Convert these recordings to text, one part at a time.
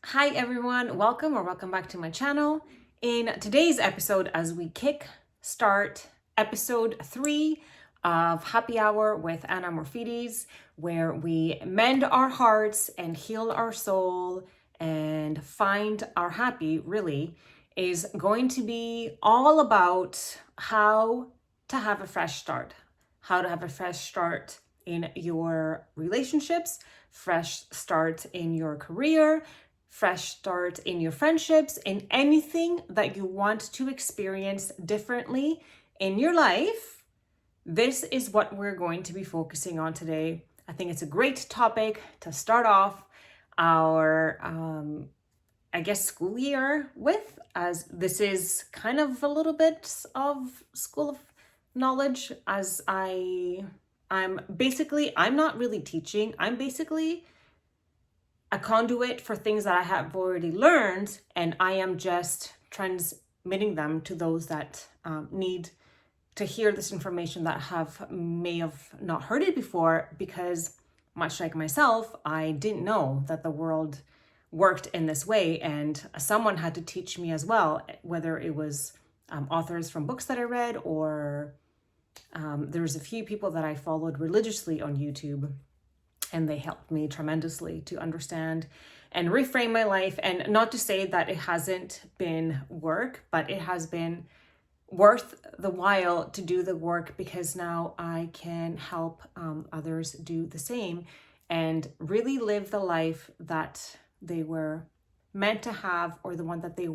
Hi everyone, welcome back to my channel. In today's episode, as we kick start episode 3 of Happy Hour with Anna Morfides, where we mend our hearts and heal our soul and find our happy, really, is going to be all about how to have a fresh start. How to have a fresh start in your relationships, fresh start in your career, fresh start in your friendships, in anything that you want to experience differently in your life. This is what we're going to be focusing on today. I think it's a great topic to start off our, school year with, as this is kind of a little bit of school of knowledge, as I'm not really teaching. I'm basically a conduit for things that I have already learned, and I am just transmitting them to those that need to hear this information that may have not heard it before, because much like myself, I didn't know that the world worked in this way, and someone had to teach me as well, whether it was authors from books that I read, or there's a few people that I followed religiously on YouTube, and they helped me tremendously to understand and reframe my life. And not to say that it hasn't been work, but it has been worth the while to do the work, because now I can help others do the same and really live the life that they were meant to have, or the one that they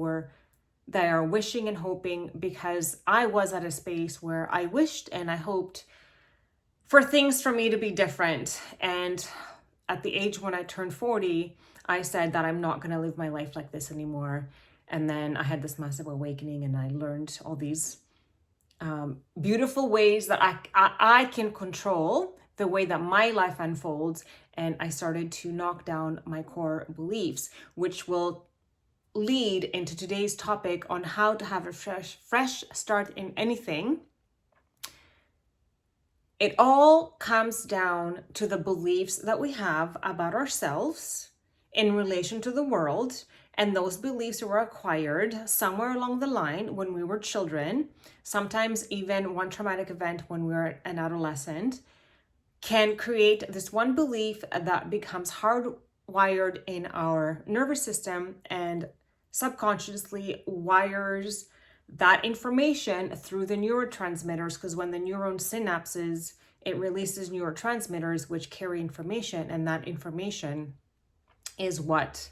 are wishing and hoping, because I was at a space where I wished and I hoped for things for me to be different. And at the age when I turned 40, I said that I'm not going to live my life like this anymore. And then I had this massive awakening, and I learned all these beautiful ways that I can control the way that my life unfolds. And I started to knock down my core beliefs, which will lead into today's topic on how to have a fresh start in anything. It all comes down to the beliefs that we have about ourselves in relation to the world. And those beliefs were acquired somewhere along the line when we were children. Sometimes even one traumatic event when we were an adolescent can create this one belief that becomes hardwired in our nervous system and subconsciously wires that information through the neurotransmitters, because when the neuron synapses, it releases neurotransmitters which carry information, and that information is what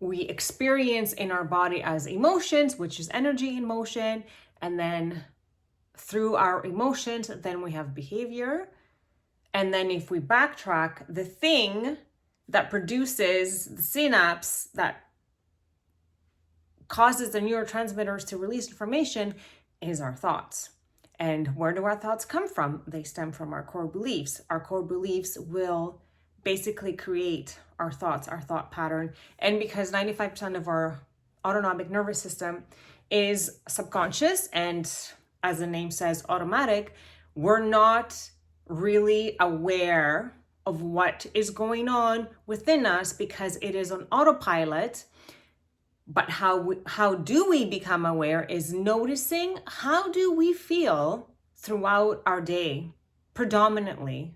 we experience in our body as emotions, which is energy in motion. And then through our emotions, then we have behavior. And then if we backtrack, the thing that produces the synapse that causes the neurotransmitters to release information is our thoughts. And where do our thoughts come from? They stem from our core beliefs. Our core beliefs will basically create our thoughts, our thought pattern. And because 95% of our autonomic nervous system is subconscious, and as the name says, automatic, we're not really aware of what is going on within us because it is on autopilot. But how do we become aware is noticing, how do we feel throughout our day predominantly?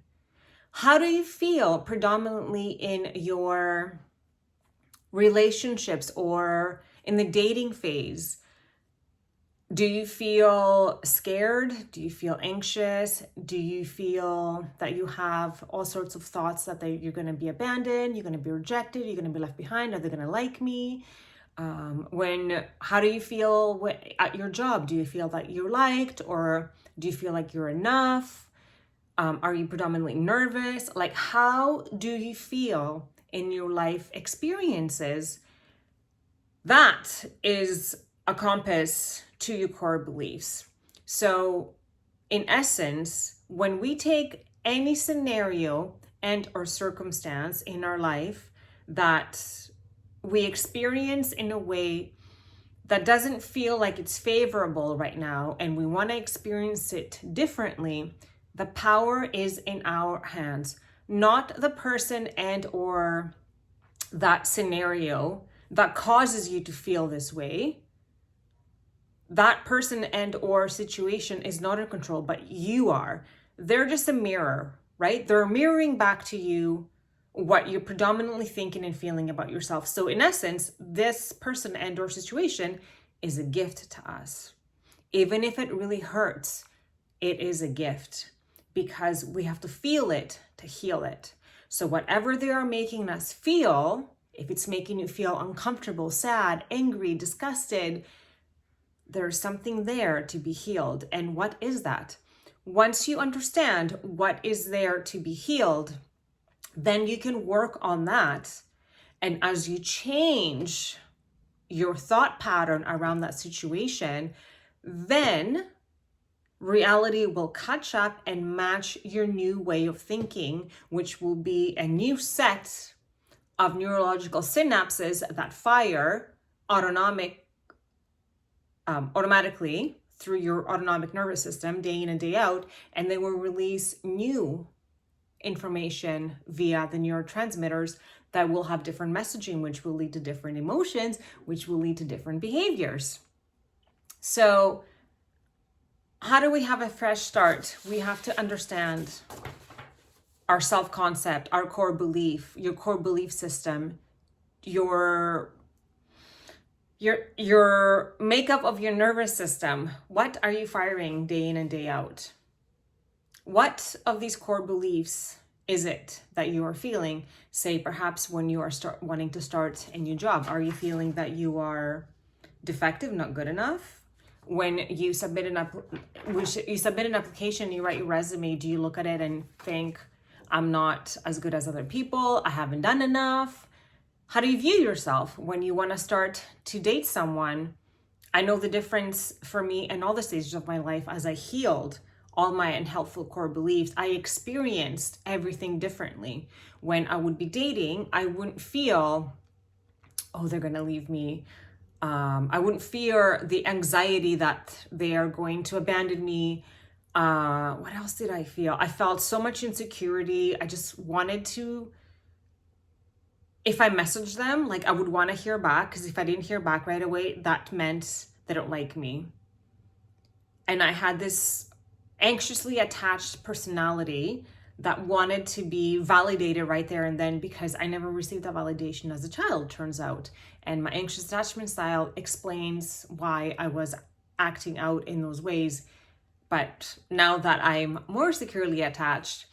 How do you feel predominantly in your relationships or in the dating phase? Do you feel scared? Do you feel anxious? Do you feel that you have all sorts of thoughts that you're going to be abandoned, you're going to be rejected, you're going to be left behind, are they going to like me? How do you feel at your job? Do you feel that you're liked, or do you feel like you're enough? Are you predominantly nervous? Like, how do you feel in your life experiences? That is a compass to your core beliefs. So in essence, when we take any scenario and or circumstance in our life that we experience in a way that doesn't feel like it's favorable right now, and we want to experience it differently, the power is in our hands, not the person and or that scenario that causes you to feel this way, that person and or situation is not in control, but you are. They're just a mirror, right? They're mirroring back to you what you're predominantly thinking and feeling about yourself. So in essence, this person and or situation is a gift to us. Even if it really hurts, it is a gift because we have to feel it to heal it. So whatever they are making us feel, if it's making you feel uncomfortable, sad, angry, disgusted, there's something there to be healed. And what is that? Once you understand what is there to be healed, then you can work on that. And as you change your thought pattern around that situation, then reality will catch up and match your new way of thinking, which will be a new set of neurological synapses that fire automatically through your autonomic nervous system day in and day out, and they will release new information via the neurotransmitters that will have different messaging, which will lead to different emotions, which will lead to different behaviors. So how do we have a fresh start? We have to understand our self-concept, our core belief, your core belief system, your makeup of your nervous system. What are you firing day in and day out? What of these core beliefs is it that you are feeling? Say perhaps when you are wanting to start a new job, are you feeling that you are defective, not good enough? When you submit an application, you write your resume, do you look at it and think, I'm not as good as other people, I haven't done enough? How do you view yourself when you want to start to date someone? I know the difference for me in all the stages of my life as I healed all my unhelpful core beliefs. I experienced everything differently. When I would be dating, I wouldn't feel, oh, they're going to leave me. I wouldn't fear the anxiety that they are going to abandon me. What else did I feel? I felt so much insecurity. I just wanted to, if I messaged them, like I would want to hear back, because if I didn't hear back right away, that meant they don't like me. And I had this anxiously attached personality that wanted to be validated right there and then, because I never received that validation as a child, turns out. And my anxious attachment style explains why I was acting out in those ways. But now that I'm more securely attached,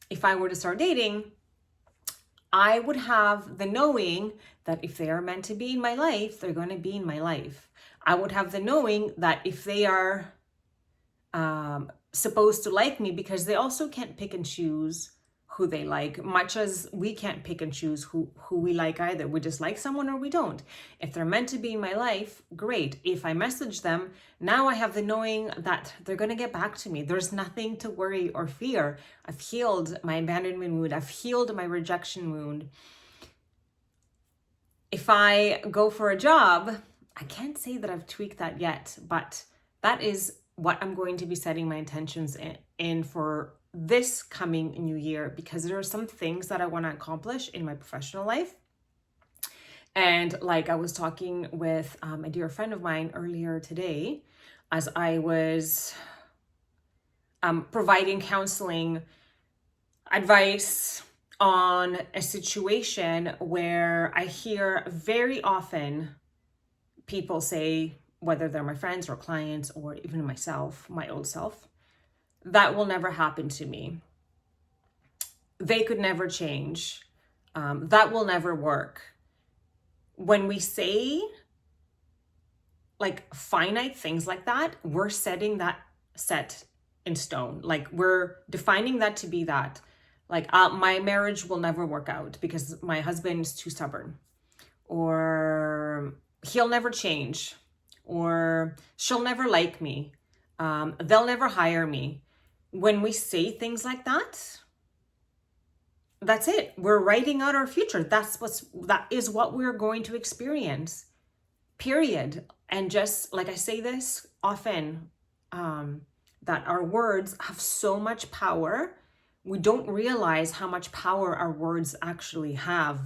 if I were to start dating, I would have the knowing that if they are meant to be in my life, they're going to be in my life. I would have the knowing that if they are supposed to like me, because they also can't pick and choose who they like, much as we can't pick and choose who we like either. We just like someone or we don't. If they're meant to be in my life, great. If I message them, now I have the knowing that they're going to get back to me. There's nothing to worry or fear. I've healed my abandonment wound. I've healed my rejection wound. If I go for a job, I can't say that I've tweaked that yet, but that is what I'm going to be setting my intentions in for this coming new year, because there are some things that I want to accomplish in my professional life. And like I was talking with a dear friend of mine earlier today, as I was providing counseling advice on a situation where I hear very often people say, whether they're my friends or clients or even myself, my old self, that will never happen to me. They could never change. That will never work. When we say like finite things like that, we're setting that set in stone. Like we're defining that to be that. Like my marriage will never work out because my husband is too stubborn, or he'll never change, or she'll never like me. They'll never hire me. When we say things like that, that's it. We're writing out our future. That is what we're going to experience, period. And just like I say this often, that our words have so much power. We don't realize how much power our words actually have.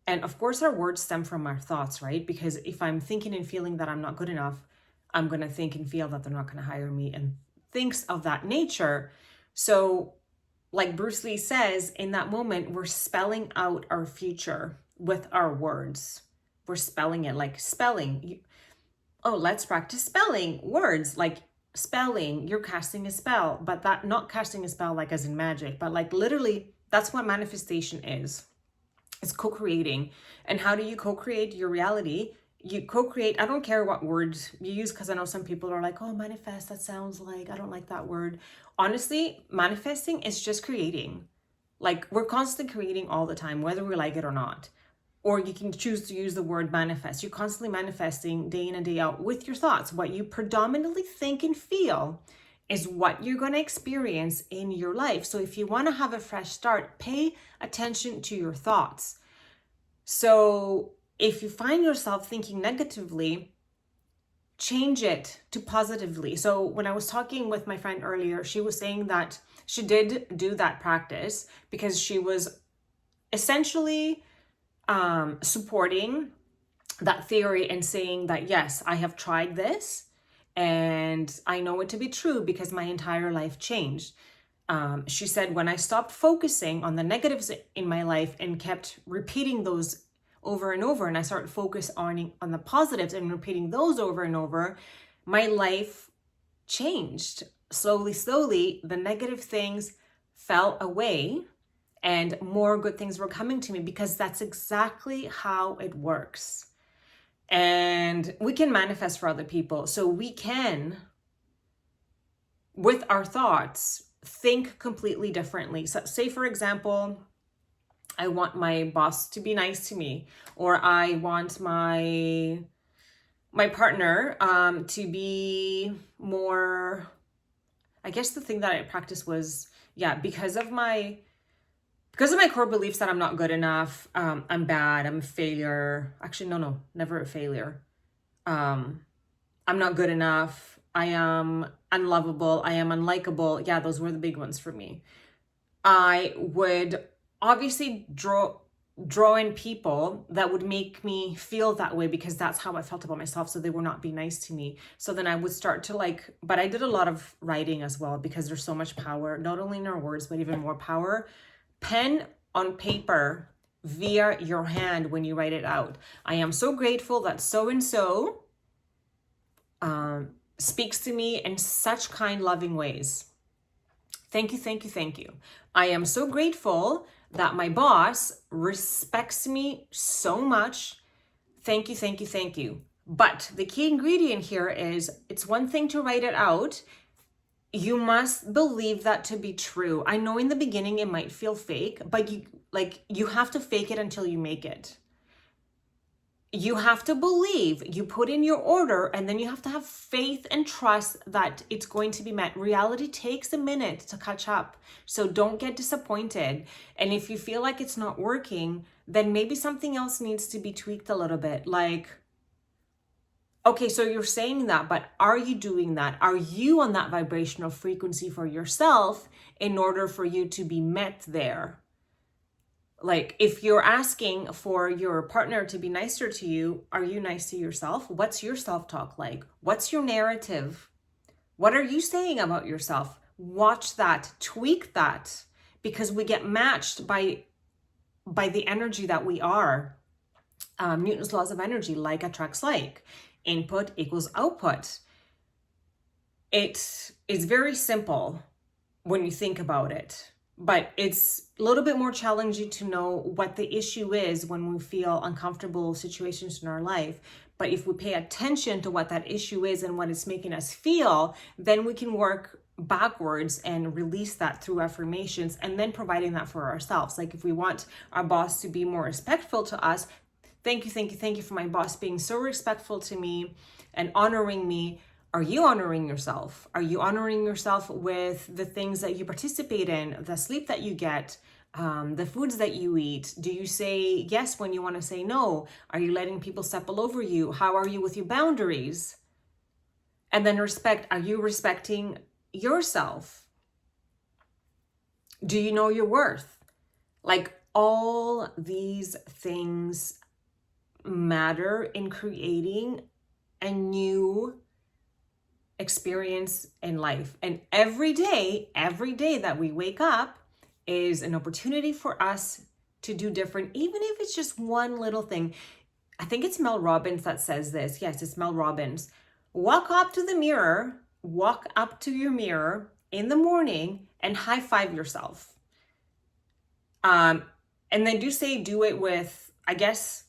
And of course, our words stem from our thoughts, right? Because if I'm thinking and feeling that I'm not good enough, I'm going to think and feel that they're not going to hire me and things of that nature. So, like Bruce Lee says, in that moment, we're spelling out our future with our words. We're spelling it like spelling. Oh, let's practice spelling words like spelling. You're casting a spell, but that not casting a spell like as in magic, but like literally, that's what manifestation is. It's co-creating. And how do you co-create your reality? You co-create, I don't care what words you use, because I know some people are like, oh, manifest, that sounds like, I don't like that word. Honestly, manifesting is just creating. Like, we're constantly creating all the time, whether we like it or not. Or you can choose to use the word manifest. You're constantly manifesting day in and day out with your thoughts. What you predominantly think and feel is what you're going to experience in your life. So if you want to have a fresh start, pay attention to your thoughts. So if you find yourself thinking negatively, change it to positively. So when I was talking with my friend earlier, she was saying that she did do that practice because she was essentially supporting that theory and saying that, yes, I have tried this and I know it to be true because my entire life changed. She said, when I stopped focusing on the negatives in my life and kept repeating those over and over, and I started focus on the positives and repeating those over and over, my life changed. Slowly, the negative things fell away and more good things were coming to me, because that's exactly how it works. And we can manifest for other people. So we can, with our thoughts, think completely differently. So say, for example, I want my boss to be nice to me, or I want my partner to be more, I guess the thing that I practiced was, because of my core beliefs that I'm not good enough, I'm bad, I'm a failure. Actually, no, never a failure. I'm not good enough. I am unlovable. I am unlikable. Yeah, those were the big ones for me. I would obviously draw in people that would make me feel that way, because that's how I felt about myself. So they would not be nice to me. So then I would start to but I did a lot of writing as well, because there's so much power, not only in our words, but even more power. Pen on paper via your hand when you write it out. I am so grateful that so-and-so speaks to me in such kind, loving ways. Thank you, thank you, thank you. I am so grateful that my boss respects me so much. Thank you, thank you, thank you. But the key ingredient here is, it's one thing to write it out. You must believe that to be true. I know in the beginning it might feel fake, but you have to fake it until you make it. You have to believe, you put in your order, and then you have to have faith and trust that it's going to be met. Reality takes a minute to catch up. So don't get disappointed. And if you feel like it's not working, then maybe something else needs to be tweaked a little bit. Like, okay, so you're saying that, but are you doing that? Are you on that vibrational frequency for yourself in order for you to be met there? Like, if you're asking for your partner to be nicer to you, are you nice to yourself? What's your self-talk like? What's your narrative? What are you saying about yourself? Watch that, tweak that, because we get matched by the energy that we are. Newton's laws of energy, like attracts like. Input equals output. It is very simple when you think about it, but it's a little bit more challenging to know what the issue is when we feel uncomfortable situations in our life. But if we pay attention to what that issue is and what it's making us feel, then we can work backwards and release that through affirmations, and then providing that for ourselves. Like, if we want our boss to be more respectful to us, thank you for my boss being so respectful to me and honoring me. Are you honoring yourself? Are you honoring yourself with the things that you participate in, the sleep that you get, the foods that you eat? Do you say yes when you want to say no? Are you letting people step all over you? How are you with your boundaries? And then respect. Are you respecting yourself? Do you know your worth? Like, all these things matter in creating a new experience in life. And every day that we wake up is an opportunity for us to do different, even if it's just one little thing. I think it's Mel Robbins that says this. Yes, it's Mel Robbins. Walk up to your mirror in the morning and high five yourself. And they do it with, I guess,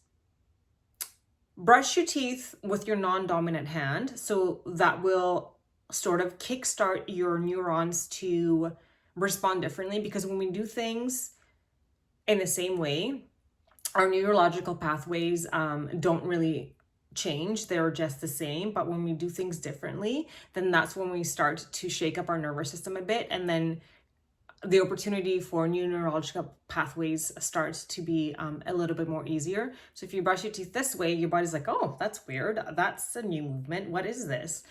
brush your teeth with your non-dominant hand. So that will sort of kickstart your neurons to respond differently, because when we do things in the same way, our neurological pathways don't really change. They're just the same. But when we do things differently, then that's when we start to shake up our nervous system a bit. And then the opportunity for new neurological pathways starts to be a little bit more easier. So if you brush your teeth this way, your body's like, oh, that's weird. That's a new movement. What is this?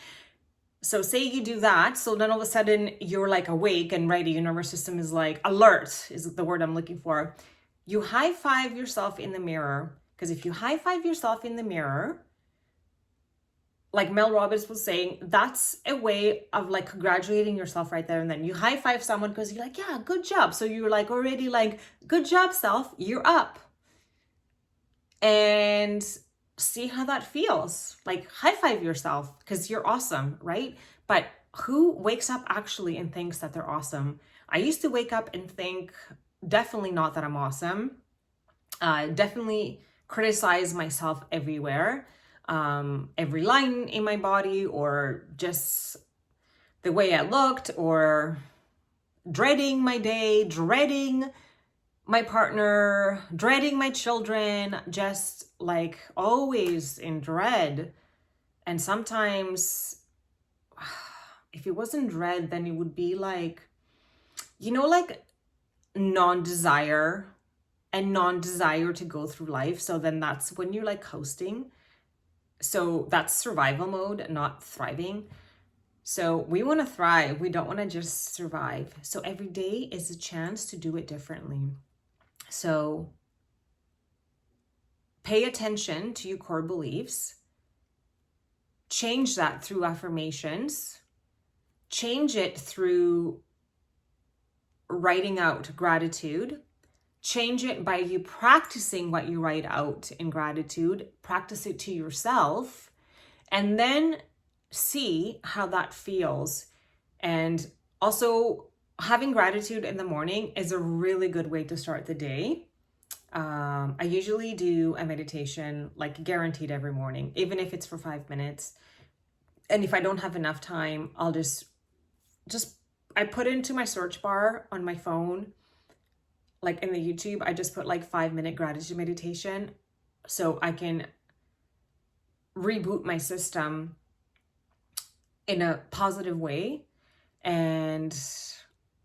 So say you do that. So then all of a sudden you're like awake and ready. Your nervous system is like alert, is the word I'm looking for. You high five yourself in the mirror. Because if you high five yourself in the mirror, like Mel Robbins was saying, that's a way of like congratulating yourself right there and then. You high five someone because you're like, yeah, good job. So you're like already like, good job, self, you're up. And see how that feels. Like high five yourself because you're awesome, right? But who wakes up actually and thinks that they're awesome? I used to wake up and think, definitely not that I'm awesome. Definitely criticize myself everywhere. Every line in my body, or just the way I looked, or dreading my day, dreading my partner, dreading my children, just like always in dread. And sometimes if it wasn't dread, then it would be like, like non-desire to go through life. So then that's when you're like coasting. So that's survival mode, not thriving. So we want to thrive. We don't want to just survive. So every day is a chance to do it differently. So pay attention to your core beliefs. Change that through affirmations. Change it through writing out gratitude. Change it by you practicing what you write out in gratitude. Practice it to yourself, and then see how that feels. And also, having gratitude in the morning is a really good way to start the day. I usually do a meditation, like guaranteed every morning, even if it's for 5 minutes. And if I don't have enough time, I'll just I put into my search bar on my phone, like in the YouTube, I just put like 5-minute gratitude meditation, so I can reboot my system in a positive way. And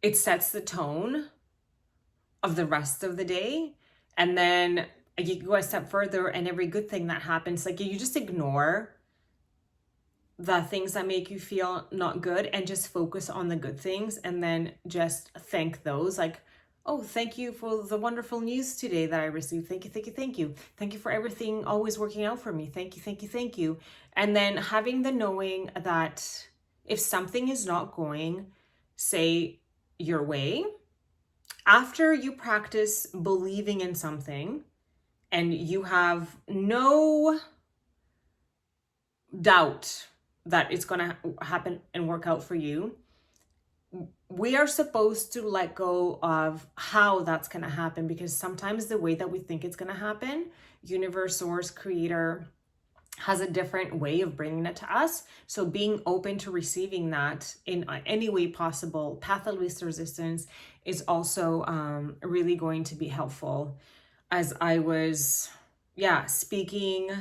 it sets the tone of the rest of the day. And then you can go a step further, and every good thing that happens, like you just ignore the things that make you feel not good and just focus on the good things, and then just thank those. Like, oh, thank you for the wonderful news today that I received. Thank you, thank you, thank you. Thank you for everything always working out for me. Thank you, thank you, thank you. And then having the knowing that if something is not going, say, your way, after you practice believing in something and you have no doubt that it's going to happen and work out for you, we are supposed to let go of how that's going to happen, because sometimes the way that we think it's going to happen, universe, source, creator, has a different way of bringing it to us. So being open to receiving that in any way possible, path of least resistance, is also really going to be helpful. As I was speaking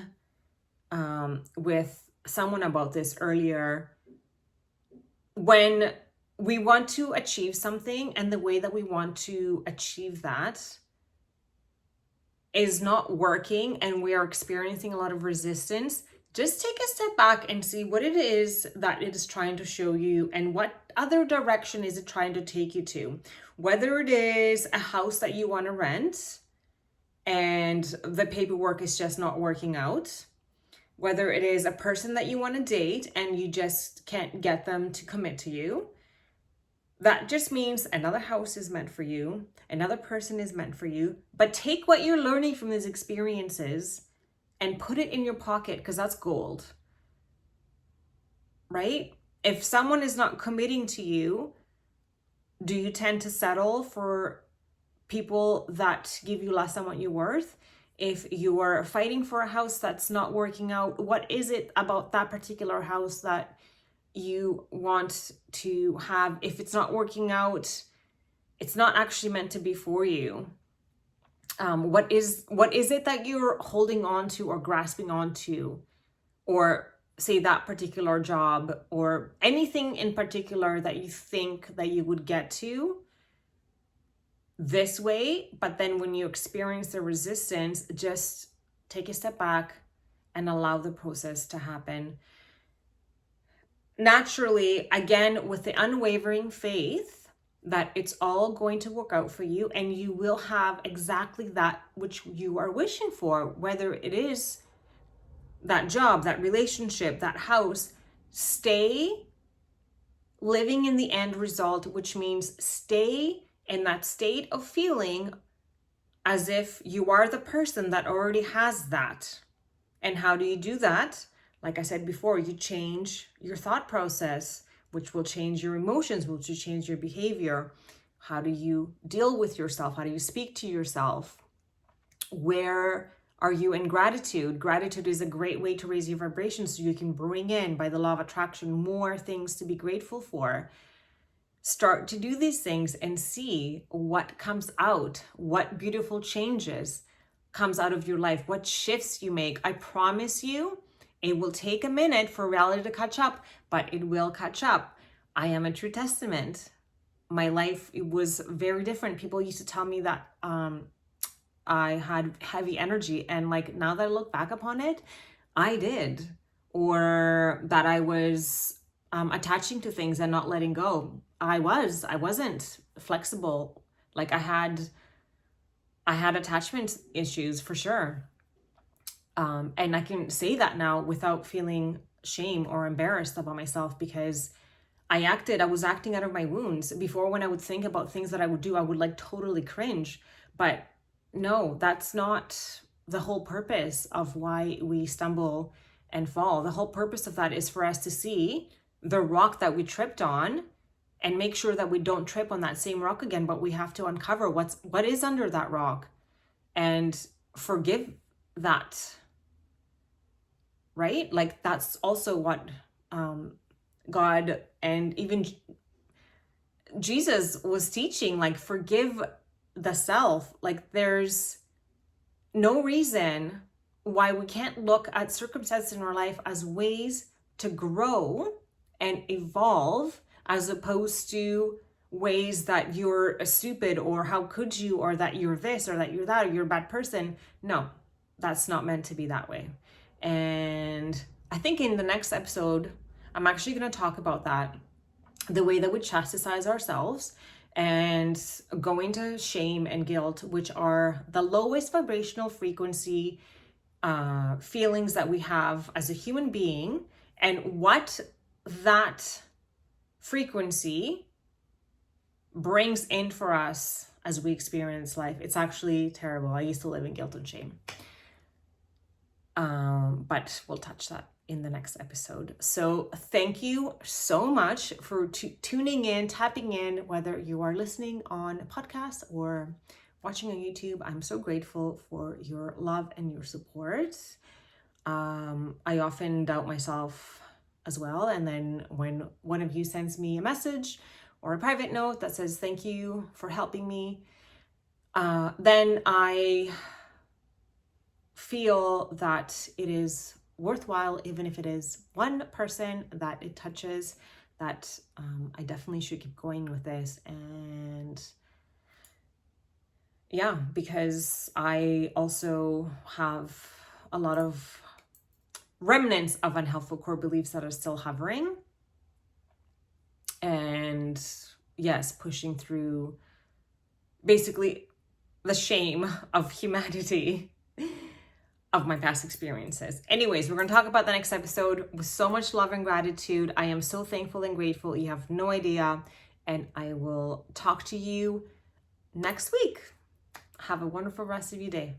with someone about this earlier, when we want to achieve something and the way that we want to achieve that is not working and we are experiencing a lot of resistance, just take a step back and see what it is that it is trying to show you, and what other direction is it trying to take you to? Whether it is a house that you want to rent and the paperwork is just not working out, whether it is a person that you want to date and you just can't get them to commit to you, that just means another house is meant for you, another person is meant for you. But take what you're learning from these experiences and put it in your pocket, because that's gold, right? If someone is not committing to you, do you tend to settle for people that give you less than what you're worth? If you are fighting for a house that's not working out, what is it about that particular house that you want to have? If it's not working out, it's not actually meant to be for you. What is it that you're holding on to or grasping onto, or say that particular job or anything in particular that you think that you would get to this way, but then when you experience the resistance, just take a step back and allow the process to happen naturally, again, with the unwavering faith that it's all going to work out for you and you will have exactly that which you are wishing for, whether it is that job, that relationship, that house. Stay living in the end result, which means stay in that state of feeling as if you are the person that already has that. And how do you do that? Like I said before, you change your thought process, which will change your emotions, which will change your behavior. How do you deal with yourself? How do you speak to yourself? Where are you in gratitude? Gratitude is a great way to raise your vibration so you can bring in, by the law of attraction, more things to be grateful for. Start to do these things and see what comes out, what beautiful changes comes out of your life, what shifts you make. I promise you, it will take a minute for reality to catch up, but it will catch up. I am a true testament. My life, it was very different. People used to tell me that I had heavy energy, and like now that I look back upon it, I did. Or that I was attaching to things and not letting go. I wasn't flexible. Like I had attachment issues for sure. And I can say that now without feeling shame or embarrassed about myself, because I was acting out of my wounds. Before, when I would think about things that I would do, I would like totally cringe. But no, that's not the whole purpose of why we stumble and fall. The whole purpose of that is for us to see the rock that we tripped on and make sure that we don't trip on that same rock again, but we have to uncover what is under that rock and forgive that, right? Like that's also what God and even Jesus was teaching, like forgive the self. Like there's no reason why we can't look at circumstances in our life as ways to grow and evolve, as opposed to ways that you're stupid or how could you, or that you're this or that you're that, or you're a bad person. No, that's not meant to be that way. And I think in the next episode, I'm actually going to talk about that, the way that we chastise ourselves and go into shame and guilt, which are the lowest vibrational frequency feelings that we have as a human being, and what that frequency brings in for us as we experience life. It's actually terrible. I used to live in guilt and shame. But we'll touch that in the next episode. So thank you so much for tuning in, tapping in, whether you are listening on a podcast or watching on YouTube. I'm so grateful for your love and your support. I often doubt myself as well. And then when one of you sends me a message or a private note that says, thank you for helping me, then I feel that it is worthwhile, even if it is one person that it touches, that I definitely should keep going with this. And yeah, because I also have a lot of remnants of unhelpful core beliefs that are still hovering. and yes, pushing through basically the shame of humanity of my past experiences. Anyways, we're going to talk about the next episode with so much love and gratitude. I am so thankful and grateful. You have no idea. And I will talk to you next week. Have a wonderful rest of your day.